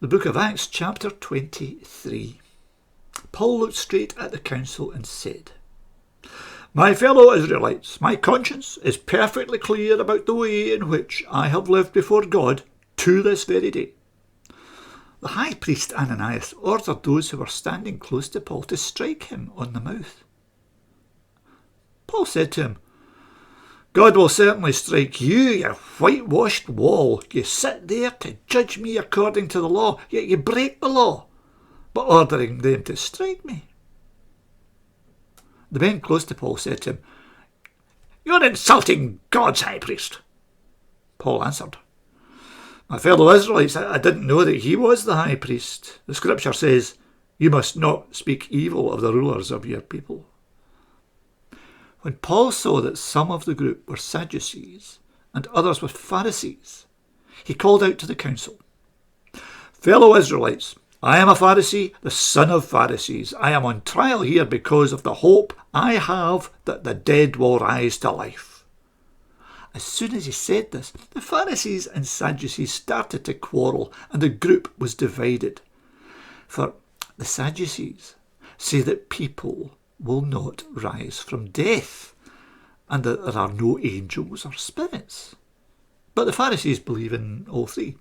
The book of Acts, chapter 23. Paul looked straight at the council and said, "My fellow Israelites, my conscience is perfectly clear about the way in which I have lived before God to this very day." The high priest Ananias ordered those who were standing close to Paul to strike him on the mouth. Paul said to him, "God will certainly strike you, you whitewashed wall. You sit there to judge me according to the law, yet you break the law by ordering them to strike me." The men close to Paul said to him, "You're insulting God's high priest." Paul answered, "My fellow Israelites, I didn't know that he was the high priest. The scripture says, 'You must not speak evil of the rulers of your people.'" When Paul saw that some of the group were Sadducees and others were Pharisees, he called out to the council, "Fellow Israelites, I am a Pharisee, the son of Pharisees. I am on trial here because of the hope I have that the dead will rise to life." As soon as he said this, the Pharisees and Sadducees started to quarrel, and the group was divided. For the Sadducees say that people will not rise from death, and that there are no angels or spirits. But the Pharisees believe in all three.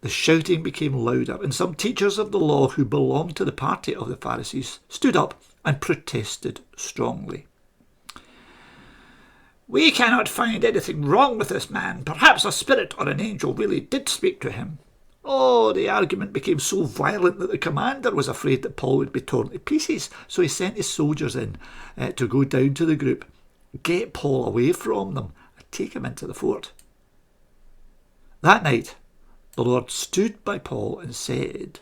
The shouting became louder, and some teachers of the law who belonged to the party of the Pharisees stood up and protested strongly. "We cannot find anything wrong with this man. Perhaps a spirit or an angel really did speak to him." Oh, the argument became so violent that the commander was afraid that Paul would be torn to pieces, so he sent his soldiers in to go down to the group, get Paul away from them, and take him into the fort. That night, the Lord stood by Paul and said,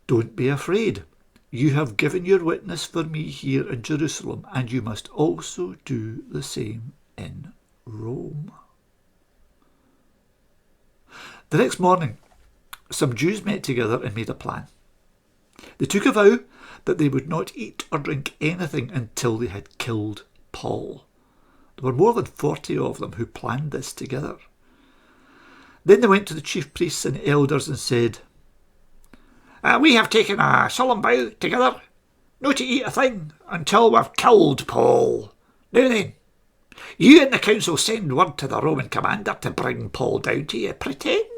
"Don't be afraid. You have given your witness for me here in Jerusalem, and you must also do the same in Rome." The next morning, some Jews met together and made a plan. They took a vow that they would not eat or drink anything until they had killed Paul. There were more than 40 of them who planned this together. Then they went to the chief priests and elders and said, "We have taken a solemn vow together not to eat a thing until we've killed Paul. Now then, you and the council send word to the Roman commander to bring Paul down to you, pretending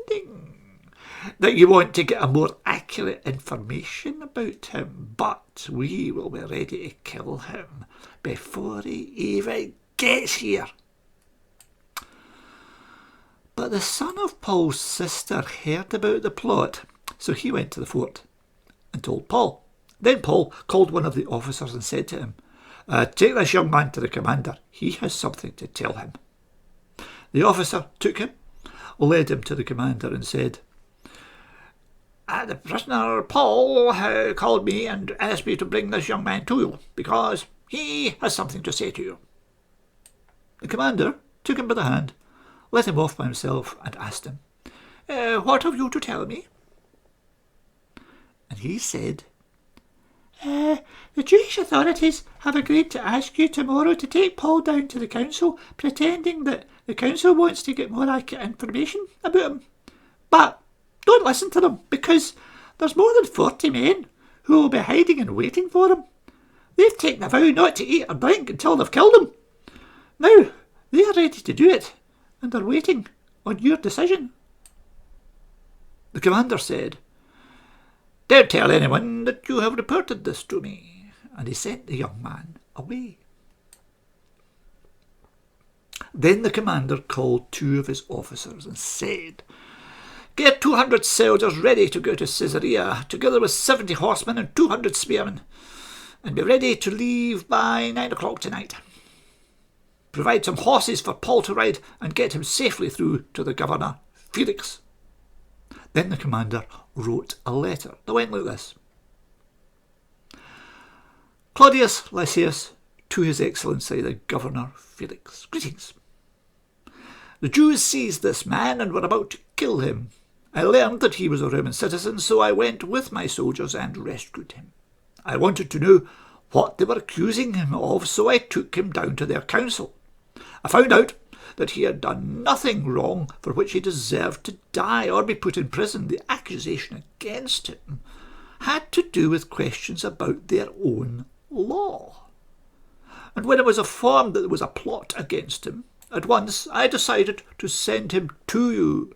that you want to get a more accurate information about him, but we will be ready to kill him before he even gets here." But the son of Paul's sister heard about the plot, so he went to the fort and told Paul. Then Paul called one of the officers and said to him, "Take this young man to the commander. He has something to tell him." The officer took him, led him to the commander and said, "The prisoner Paul called me and asked me to bring this young man to you, because he has something to say to you." The commander took him by the hand, let him off by himself, and asked him, "What have you to tell me?" And he said, "The Jewish authorities have agreed to ask you tomorrow to take Paul down to the council, pretending that the council wants to get more accurate information about him. But don't listen to them, because there's more than 40 men who will be hiding and waiting for him. They've taken a vow not to eat or drink until they've killed him. Now, they are ready to do it, and are waiting on your decision." The commander said, "Don't tell anyone that you have reported this to me," and he sent the young man away. Then the commander called 2 of his officers and said, "Get 200 soldiers ready to go to Caesarea, together with 70 horsemen and 200 spearmen, and be ready to leave by 9 o'clock tonight. Provide some horses for Paul to ride and get him safely through to the governor, Felix." Then the commander wrote a letter that went like this: "Claudius Lysias, to His Excellency the Governor Felix, greetings. The Jews seized this man and were about to kill him. I learned that he was a Roman citizen, so I went with my soldiers and rescued him. I wanted to know what they were accusing him of, so I took him down to their council. I found out that he had done nothing wrong for which he deserved to die or be put in prison. The accusation against him had to do with questions about their own law. And when it was informed that there was a plot against him, at once I decided to send him to you.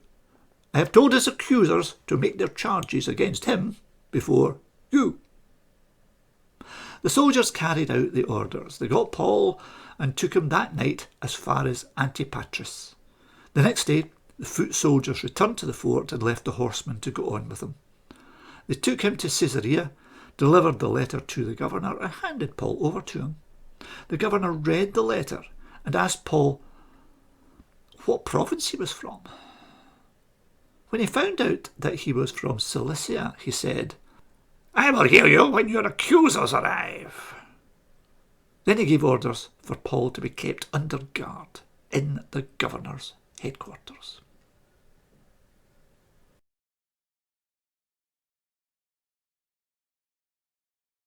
I have told his accusers to make their charges against him before you. The soldiers carried out the orders. They got Paul and took him that night as far as Antipatris. The next day, the foot soldiers returned to the fort and left the horsemen to go on with him. They took him to Caesarea, delivered the letter to the governor, and handed Paul over to him. The governor read the letter and asked Paul what province he was from. When he found out that he was from Cilicia, he said, "I will hear you when your accusers arrive." Then he gave orders for Paul to be kept under guard in the governor's headquarters.